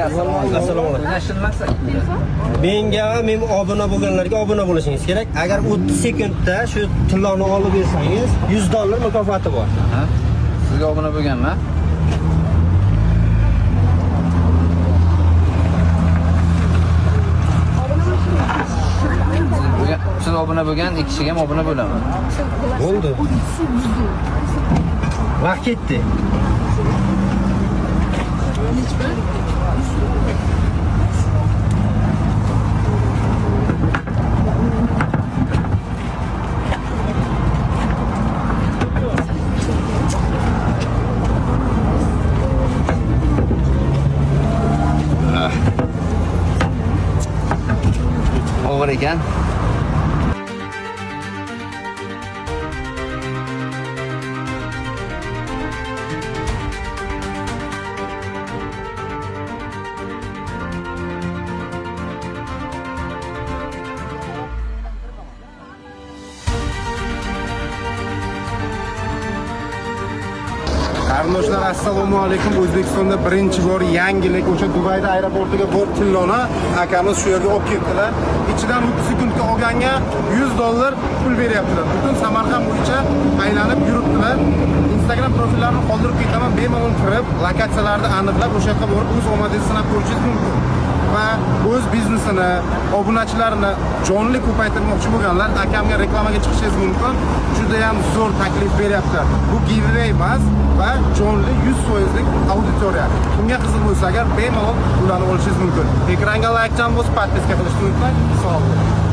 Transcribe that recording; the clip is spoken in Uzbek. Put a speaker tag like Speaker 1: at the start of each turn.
Speaker 1: Assalomu alaykum.
Speaker 2: Nashr maqsad.
Speaker 1: Menga men obuna bo'lganlarga obuna bo'lishingiz kerak. Agar 30 sekundda shu tilloni olib bersangiz, $100 mukofoti bor.
Speaker 2: Ha? Sizga obuna bo'lganman. Siz obuna bo'lgan, ikki kishiga ham obuna bo'laman.
Speaker 1: Bo'ldi. Vaqt ketdi.
Speaker 2: Og'ir ekan.
Speaker 3: Qarindoshlar, assalomu alaykum. O'zbekistonda birinchi bor yangilik o'sha Dubayda aeroportiga bor tilloni akamiz shu yerga olib keldilar. Ichidan 30 sekundga olganga $100 pul beryaptilar. Butun Samarqand bo'yicha aylanib yuribdilar. Instagram profillarini qoldirib ketaman, bemalol kirib, lokatsiyalarni aniqlab o'sha yerga borib o'z omadingizni sinab ko'rishingiz mumkin. Va o'z biznesini, obunachilarini jonli ko'paytirmoqchi bo'lganlar akamga reklamaga chiqishingiz mumkin. Juda ham zo'r taklif beryapti. Bu giveaway emas va jonli 100% auditoriya. Kimga qiziq bo'lsa agar bemalol ularni olishingiz mumkin. Ekranga like, podpiska qilishni unutmang. Sog' bo'ling.